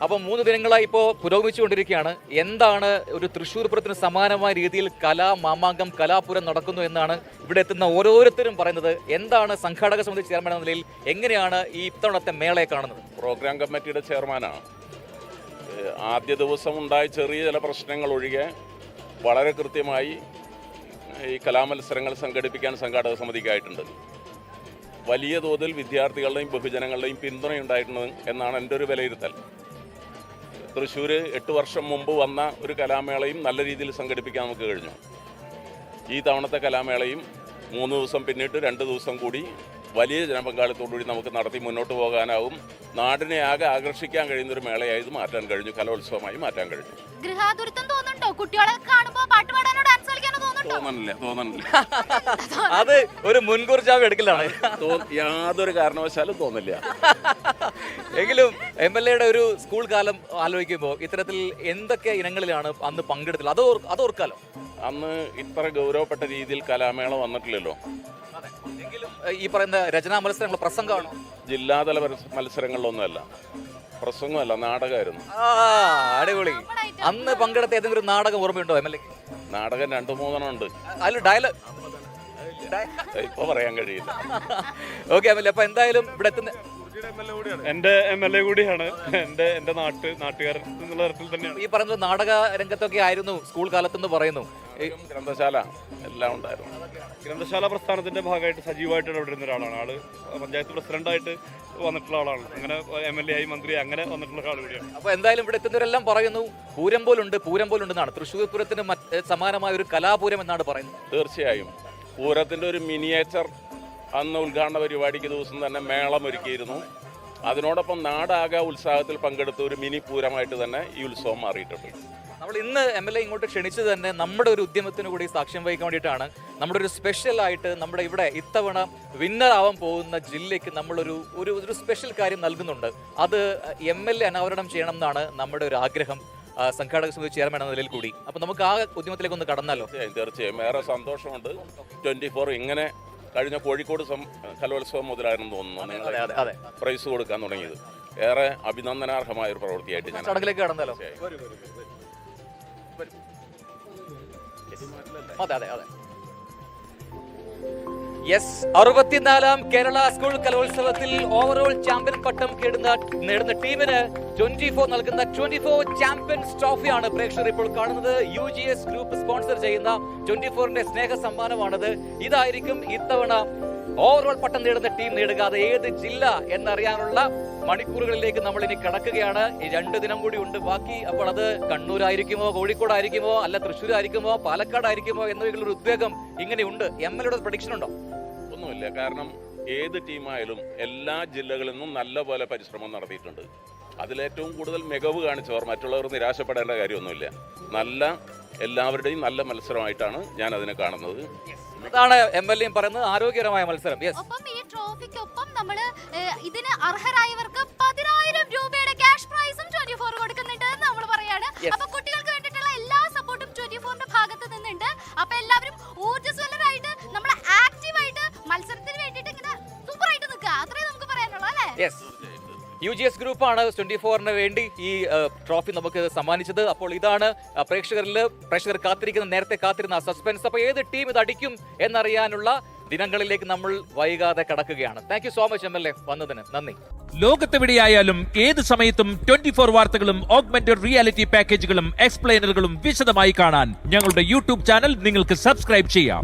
അപ്പം 3 ദിനങ്ങളായി ഇപ്പോൾ പുരോഗമിച്ചുകൊണ്ടിരിക്കുകയാണ്. എന്താണ് ഒരു തൃശ്ശൂർ പൂരത്തിന് സമാനമായ രീതിയിൽ മാമാങ്കം കലാപുരം നടക്കുന്നു എന്നാണ് ഇവിടെ എത്തുന്ന ഓരോരുത്തരും പറയുന്നത്. എന്താണ് സംഘാടക സമിതി ചെയർമാൻ എന്ന നിലയിൽ എങ്ങനെയാണ് ഈ ഇത്തവണത്തെ മേളയെ കാണുന്നത്? പ്രോഗ്രാം കമ്മിറ്റിയുടെ ചെയർമാനാണ്. ആദ്യ ദിവസം ഉണ്ടായ ചെറിയ ചില പ്രശ്നങ്ങൾ ഒഴികെ വളരെ കൃത്യമായി ഈ കലാമത്സരങ്ങൾ സംഘടിപ്പിക്കാൻ സംഘാടക സമിതിക്കായിട്ടുണ്ട്. വലിയ തോതിൽ വിദ്യാർത്ഥികളുടെയും ബഹുജനങ്ങളുടെയും പിന്തുണയുണ്ടായിട്ടുണ്ട് എന്നാണ് എൻ്റെ ഒരു വിലയിരുത്തൽ. തൃശ്ശൂർ 8 വർഷം മുമ്പ് വന്ന ഒരു കലാമേളയും നല്ല രീതിയിൽ സംഘടിപ്പിക്കാൻ നമുക്ക് കഴിഞ്ഞു. ഈ തവണത്തെ കലാമേളയും 3 ദിവസം പിന്നിട്ട് 2 ദിവസം കൂടി വലിയ ജനപങ്കാളിത്തോടുകൂടി നമുക്ക് നടത്തി മുന്നോട്ട് പോകാനാവും. നാടിനെ ആകെ ആകർഷിക്കാൻ കഴിയുന്ന ഒരു മേളയായി ഇത് മാറ്റാൻ കഴിഞ്ഞു, കലോത്സവമായി മാറ്റാൻ കഴിഞ്ഞു. തോന്നണില്ല. അത് ഒരു മുൻകൂർ ജാമ്യം എടുക്കലാണ്. യാതൊരു കാരണവശാലും തോന്നില്ല. എങ്കിലും MLA ഒരു സ്കൂൾ കാലം ആലോചിക്കുമ്പോൾ ഇത്തരത്തിൽ എന്തൊക്കെ ഇനങ്ങളിലാണ് അന്ന് പങ്കെടുത്തത് അത് ഓർക്കാലോ. അന്ന് ഇത്ര ഗൗരവപ്പെട്ട രീതിയിൽ കലാമേള വന്നിട്ടില്ലല്ലോ. എങ്കിലും ഈ പറയുന്ന രചനാ മത്സരങ്ങൾ പ്രസംഗമാണോ? ജില്ലാതല മത്സരങ്ങളിലൊന്നുമല്ല, പ്രസംഗമല്ല, നാടകമായിരുന്നു. അടിപൊളി. അന്ന് പങ്കെടുത്ത ഏതെങ്കിലും നാടകം ഓർമ്മയുണ്ടോ MLA? നാടകം 2-3 ഉണ്ട്. അതിൽ ഡയലോഗ് ഇപ്പൊ പറയാൻ കഴിയില്ല. ഓക്കെ MLA, അപ്പൊ എന്തായാലും ഇവിടെ എത്തുന്ന എന്റെ MLA കൂടിയാണ്. എന്റെ നാട്ടുകാരൻ എന്നുള്ള തരത്തിൽ തന്നെയാണ്. ഈ പറയുന്നത് നാടക രംഗത്തൊക്കെ ആയിരുന്നു സ്കൂൾ കാലത്തെന്ന് പറയുന്നു. ഗ്രന്ഥശാല എല്ലാം ഉണ്ടായിരുന്നു. ഗ്രന്ഥശാല പ്രസ്ഥാനത്തിന്റെ ഭാഗമായിട്ട് സജീവമായിട്ട് ഇടപെടുന്ന ഒരാളാണ്. ആള് പഞ്ചായത്ത് പ്രസിഡന്റായിട്ട് വന്നിട്ടുള്ള ആളാണ്. അങ്ങനെ MLA ആയി മന്ത്രി അങ്ങനെ വന്നിട്ടുള്ള ആൾ കൂടിയാണ്. അപ്പൊ എന്തായാലും ഇവിടെ എത്തുന്നവരെല്ലാം പറയുന്നു പൂരം പോലുണ്ടെന്നാണ്. തൃശ്ശൂർ പൂരത്തിന് സമാനമായ ഒരു കലാപൂരം എന്നാണ് പറയുന്നത്. തീർച്ചയായും പൂരത്തിന്റെ ഒരു മിനിയേച്ചർ അന്ന് ഉദ്ഘാടന പരിപാടിക്ക് ദിവസം തന്നെ മേളം ഒരുക്കിയിരുന്നു. അതിനോടൊപ്പം നാടാകെ ഉത്സാഹത്തിൽ പങ്കെടുത്ത ഒരു മിനി പൂരമായിട്ട് തന്നെ ഈ ഉത്സവം മാറിയിട്ടുണ്ട്. നമ്മൾ ഇന്ന് MLA ഇങ്ങോട്ട് ക്ഷണിച്ചത് തന്നെ നമ്മുടെ ഒരു ഉദ്യമത്തിന് കൂടി സാക്ഷ്യം വഹിക്കാൻ വേണ്ടിയിട്ടാണ്. നമ്മുടെ ഒരു സ്പെഷ്യൽ ആയിട്ട് നമ്മുടെ ഇവിടെ ഇത്തവണ വിന്നർ ആവാൻ പോകുന്ന ജില്ലയ്ക്ക് നമ്മളൊരു സ്പെഷ്യൽ കാര്യം നൽകുന്നുണ്ട്. അത് MLA അനാവരണം ചെയ്യണം എന്നാണ് നമ്മുടെ ഒരു ആഗ്രഹം, സംഘാടക സമിതി ചെയർമാൻ എന്ന നിലയിൽ കൂടി. അപ്പൊ നമുക്ക് ആ ഉദ്യമത്തിലേക്ക് ഒന്ന് കടന്നാലോ? തീർച്ചയായും ഏറെ സന്തോഷമുണ്ട്. 24 ഇങ്ങനെ കഴിഞ്ഞ കോഴിക്കോട് കലോത്സവം മുതലായിരുന്നു തോന്നുന്നു പ്രൈസ് കൊടുക്കാൻ തുടങ്ങിയത്. ഏറെ അഭിനന്ദനാർഹമായ ഒരു പ്രവൃത്തിയായിട്ട് ഞാൻ ചടങ്ങിലേക്ക് കടന്നാലോ? അതെ. യെസ്, 64ാം കേരള സ്കൂൾ കലോത്സവത്തിൽ ഓവറോൾ ചാമ്പ്യൻ പട്ടം നേടുന്ന ടീമിന് 24 നൽകുന്ന 24 ചാമ്പ്യൻസ് ട്രോഫിയാണ് പ്രേക്ഷകർ ഇപ്പോൾ കാണുന്നത്. UGS ഗ്രൂപ്പ് സ്പോൺസർ ചെയ്യുന്ന 24ന്റെ സ്നേഹ സമ്മാനമാണത്. ഇതായിരിക്കും ഇത്തവണ ഓവറോൾ പട്ടം നേടുന്ന ടീം നേടുക. അത് ഏത് ജില്ല എന്നറിയാനുള്ള മണിക്കൂറുകളിലേക്ക് നമ്മൾ ഇനി കടക്കുകയാണ്. ഈ 2 ദിനം കൂടി ഉണ്ട് ബാക്കി. അപ്പോൾ അത് കണ്ണൂരായിരിക്കുമോ, കോഴിക്കോടായിരിക്കുമോ, അല്ല തൃശ്ശൂരായിരിക്കുമോ, പാലക്കാടായിരിക്കുമോ എന്നൊരു ഉദ്വേഗം ഇങ്ങനെയുണ്ട്. MLA പ്രഡിക്ഷൻ ഉണ്ടോ? ഒന്നുമില്ല. കാരണം ഏത് ടീമായാലും എല്ലാ ജില്ലകളിൽ നിന്നും നല്ല പോലെ പരിശ്രമം നടത്തിയിട്ടുണ്ട്. അതിലേറ്റവും കൂടുതൽ മികവ് കാണിച്ചവർ മറ്റുള്ളവർ നിരാശപ്പെടേണ്ട കാര്യമൊന്നുമില്ല. എല്ലാവരുടെയും നല്ല മത്സരമായിട്ടാണ് ഞാൻ അതിനെ കാണുന്നത്. അതാണ് MLA പറയുന്നത്, ആരോഗ്യകരമായ മത്സരം. ഈ ട്രോഫിക്കൊപ്പം നമ്മൾ ഇതിന് അർഹരായവർക്ക് 10,000 രൂപയുടെ ക്യാഷ് പ്രൈസും 24 കൊടുക്കുന്നുണ്ട് നമ്മൾ പറയാണ്. അപ്പൊ കുട്ടികൾക്ക് വേണ്ടിയിട്ടുള്ള എല്ലാ സപ്പോർട്ടും 24ന്റെ ഭാഗത്ത് നിന്നുണ്ട്. അപ്പൊ എല്ലാവരും ഊർജ്ജസ്വലരായിട്ട് നമ്മൾ ആക്റ്റീവായിട്ട് മത്സരത്തിന് വേണ്ടിയിട്ട് ഇങ്ങനെ സൂപ്പറായിട്ട് നിൽക്കുക. അത്രേ നമുക്ക് പറയാനുള്ളൂ അല്ലേ? UGS ഗ്രൂപ്പാണ് 24ന് വേണ്ടി ഈ ട്രോഫി നമുക്ക് സമ്മാനിച്ചത്. അപ്പോൾ ഇതാണ് പ്രേക്ഷകർ നേരത്തെ കാത്തിരുന്ന സസ്പെൻസ്. അപ്പോൾ ഏത് ടീം ഇത് അടിക്കും എന്നറിയാനുള്ള ദിനങ്ങളിലേക്ക് നമ്മൾ വൈകാതെ കടക്കുകയാണ്. Thank you so much MLA വന്നതിന് നന്ദി. ലോകത്തെവിടെയായാലും ഏത് സമയത്തും 24 വാർത്തകളും ഓഗ്മെന്റഡ് റിയാലിറ്റി പാക്കേജുകളും എക്സ്പ്ലെയിനറുകളും വിശദമായി കാണാൻ ഞങ്ങളുടെ YouTube ചാനൽ നിങ്ങൾക്ക് സബ്സ്ക്രൈബ് ചെയ്യാം.